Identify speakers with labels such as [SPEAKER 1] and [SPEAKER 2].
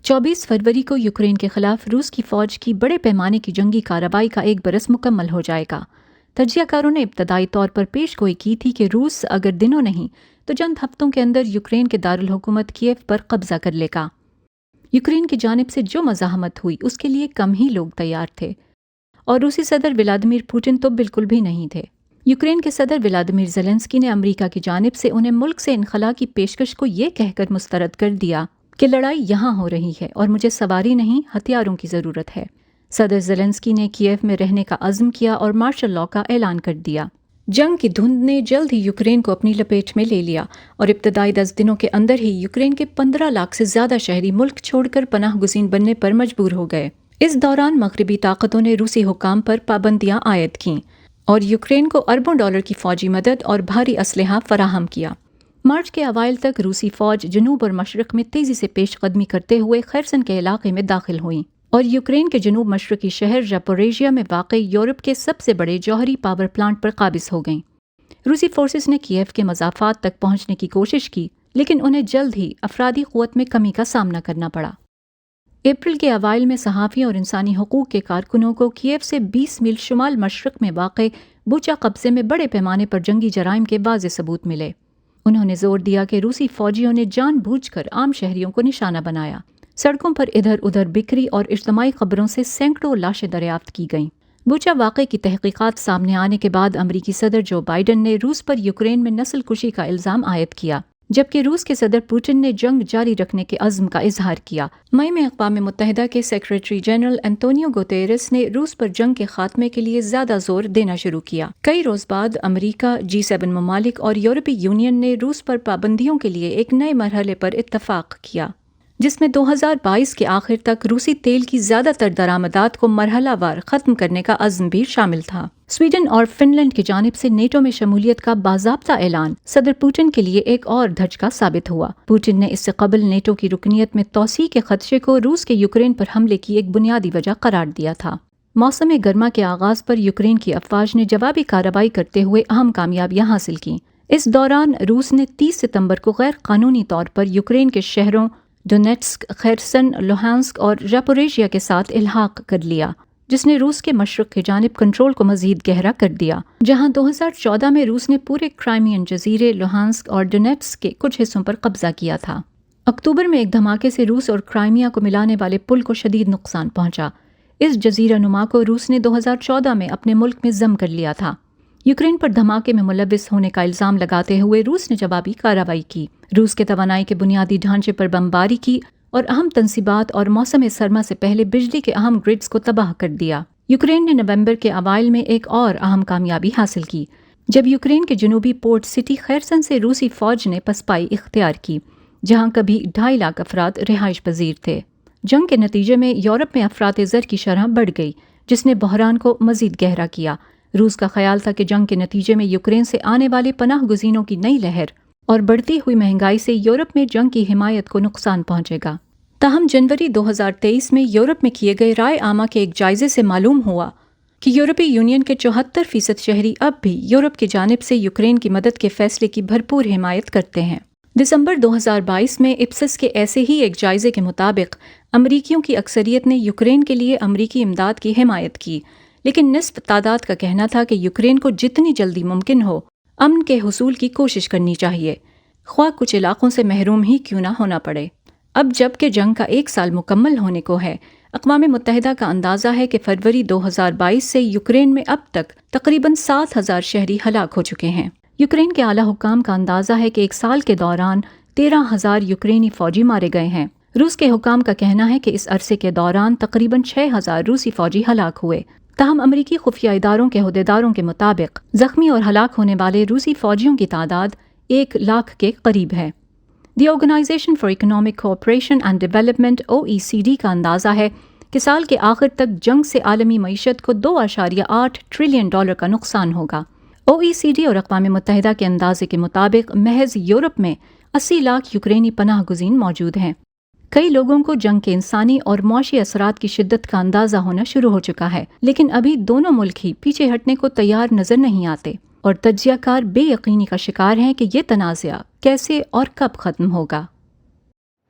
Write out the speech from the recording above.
[SPEAKER 1] 24 फरवरी को यूक्रेन के खिलाफ रूस की फौज की बड़े पैमाने की जंगी कार्रवाई का एक बरस मुकम्मल हो जाएगा। तज्जियाकारों ने इब्तदाई तौर पर पेशगोई की थी कि रूस अगर दिनों नहीं तो चंद हफ्तों के अंदर यूक्रेन के दारुल हुकूमत कीव पर कब्जा कर लेगा। यूक्रेन की जानिब से जो मज़ाहमत हुई उसके लिए कम ही लोग तैयार थे और रूसी सदर व्लादिमीर पुतिन तो बिल्कुल भी नहीं थे। यूक्रेन के सदर व्लादिमीर ज़ेलेंस्की ने अमेरिका की जानिब से उन्हें मुल्क से इनखला की पेशकश को ये कहकर मुस्तरद कर दिया कि लड़ाई यहाँ हो रही है और मुझे सवारी नहीं हथियारों की ज़रूरत है। सदर ज़ेलेंस्की ने कीव में रहने का अज़्म किया और मार्शल लॉ का ऐलान कर दिया। जंग की धुंध ने जल्द ही यूक्रेन को अपनी लपेट में ले लिया और इब्तदाई 10 दिनों के अंदर ही यूक्रेन के 15 लाख से ज़्यादा शहरी मुल्क छोड़कर पनाह गुज़ीन बनने पर मजबूर हो गए। इस दौरान मगरबी ताकतों ने रूसी हुकाम पर पाबंदियां आयद कीं और यूक्रेन को अरबों डॉलर की फौजी मदद और भारी असलहा फराहम किया। मार्च के अवाइल तक रूसी फौज जनूब और मशरक़ में तेज़ी से पेशकदमी करते हुए खैरसन के इलाके में दाखिल हुई और यूक्रेन के जनूब मशरक़ी शहर ज़पोरिज़िया में वाक़ यूरोप के सबसे बड़े जौहरी पावर प्लांट पर काबिज़ हो गईं। रूसी फोर्सेस ने कीव के मज़ाफ़ात तक पहुंचने की कोशिश की, लेकिन उन्हें जल्द ही अफरादी क़ुव्वत में कमी का सामना करना पड़ा। अप्रैल के अवाइल में सहाफ़ी और इंसानी हकूक़ के कारकुनों को कीव से 20 मील शुमाल मशरक़ में वाक़ बुचा कब्ज़े में बड़े पैमाने पर जंगी जराइम के वाज़े सबूत मिले। उन्होंने जोर दिया कि रूसी फौजियों ने जानबूझकर आम शहरियों को निशाना बनाया। सड़कों पर इधर उधर बिखरी और इज्तमाई खबरों से सैकड़ों लाशें दरियाफ्त की गईं। बुचा वाक़े की तहक़ीक़ात सामने आने के बाद अमरीकी सदर जो बाइडन ने रूस पर यूक्रेन में नस्ल कुशी का इल्ज़ाम आयद किया, जबकि रूस के सदर पुतिन ने जंग जारी रखने के अज़्म का इजहार किया। मई में अक़वाम मुत्तहिदा के सेक्रेटरी जनरल एंटोनियो गुतेरेस ने रूस पर जंग के खात्मे के लिए ज़्यादा जोर देना शुरू किया। कई रोज़ बाद अमरीका, G7 ममालिक और यूरोपीय यूनियन ने रूस पर पाबंदियों के लिए एक नए मरहले पर इत्तफ़ाक़ किया, जिसमें 2022 के आखिर तक रूसी तेल की ज़्यादातर दरामदात को मरहलावार ख़त्म करने का अज़्म भी शामिल था। स्वीडन और फिनलैंड की जानिब से नेटो में शमूलियत का बाज़ाब्ता ऐलान सदर पुतिन के लिए एक और धचका साबित हुआ। पुतिन ने इससे कबल नेटो की रुकनियत में तौसी के खदशे को रूस के यूक्रेन पर हमले की एक बुनियादी वजह करार दिया था। मौसम गर्मा के आगाज़ पर यूक्रेन की अफवाज ने जवाबी कार्रवाई करते हुए अहम कामयाबियां हासिल की। इस दौरान रूस ने 30 सितंबर को गैर कानूनी तौर पर यूक्रेन के शहरों डोनेट्स्क, खैरसन, लुहांस्क और ज़पोरिज़िया के साथ इल्हाक कर लिया, जिसने रूस के मशरक़ की जानिब कंट्रोल को मज़ीद गहरा कर दिया। जहां 2014 में रूस ने पूरे क्राइमियन जजीरे, लुहांस्क और डोनेट्स्क के कुछ हिस्सों पर कब्जा किया था। अक्टूबर में एक धमाके से रूस और क्राइमिया को मिलाने वाले पुल को शदीद नुकसान पहुंचा। इस जजीरा नुमा को रूस ने 2014 में अपने मुल्क में ज़म कर लिया था। यूक्रेन पर धमाके में मुलविस होने का इल्ज़ाम लगाते हुए रूस ने जवाबी कार्रवाई की। रूस के तवानाई के बुनियादी ढांचे पर बमबारी की और अहम तनसीबात और मौसम सरमा से पहले बिजली के अहम ग्रिड्स को तबाह कर दिया। यूक्रेन ने नवंबर के अवाइल में एक और अहम कामयाबी हासिल की, जब यूक्रेन के जनूबी पोर्ट सिटी खैरसन से रूसी फौज ने पसपाई इख्तियार की, जहां कभी 2.5 लाख अफराद रिहाइश पजीर थे। जंग के नतीजे में यूरोप में अफरात ज़र की शरह बढ़ गई, जिसने बहरान को मजीद गहरा किया। रूस का ख्याल था कि जंग के नतीजे में यूक्रेन से आने वाले पनाह गुज़ीनों की नई लहर और बढ़ती हुई महंगाई से यूरोप में जंग की हिमायत को नुकसान पहुंचेगा। ताहम जनवरी 2023 में यूरोप में किए गए राय आमा के एक जायजे से मालूम हुआ कि यूरोपीय यूनियन के 74% शहरी अब भी यूरोप की जानिब से यूक्रेन की मदद के फैसले की भरपूर हिमायत करते हैं। दिसंबर 2022 में इप्सस के ऐसे ही एक जायजे के मुताबिक अमरीकियों की अक्सरियत ने यूक्रेन के लिए अमरीकी इमदाद की हिमायत की, लेकिन निस्फ तादाद का कहना था कि यूक्रेन को जितनी जल्दी मुमकिन हो अमन के हुसूल की कोशिश करनी चाहिए, ख्वाह कुछ इलाकों से महरूम ही क्यों ना होना पड़े। अब जबकि जंग का 1 साल मुकम्मल होने को है, अक़वाम मुत्तहिदा का अंदाज़ा है कि फरवरी 2022 से यूक्रेन में अब तक तकरीबन 7,000 शहरी हलाक हो चुके हैं। यूक्रेन के आला हुक्काम का अंदाज़ा है कि 1 साल के दौरान 13,000 यूक्रेनी फ़ौजी मारे गए हैं। रूस के हुक्काम का कहना है कि इस अरसे के दौरान तकरीबन 6,000 रूसी फ़ौजी हलाक हुए। ताहम अमरीकी खुफिया इदारों के अहदेदारों के मुताबिक ज़ख्मी और हलाक होने वाले रूसी फ़ौजियों की तादाद 1 लाख के करीब है। The Organisation for Economic Cooperation and Development OECD का अंदाज़ा है कि साल के आखिर तक जंग से आलमी मईशत को $2.8 ट्रिलियन का नुकसान होगा। OECD और अक़वाम मुत्तहिदा के अंदाजे के मुताबिक महज यूरोप में 80 लाख यूक्रेनी पनाह गुज़ीन मौजूद हैं। कई लोगों को जंग के इंसानी और मौशी असरात की शिद्दत का अंदाज़ा होना शुरू हो चुका है, लेकिन अभी दोनों मुल्क ही पीछे हटने को तैयार नजर नहीं आते और तज्जियाकार बेयकीनी का शिकार हैं कि ये तनाज़ा कैसे और कब ख़त्म होगा।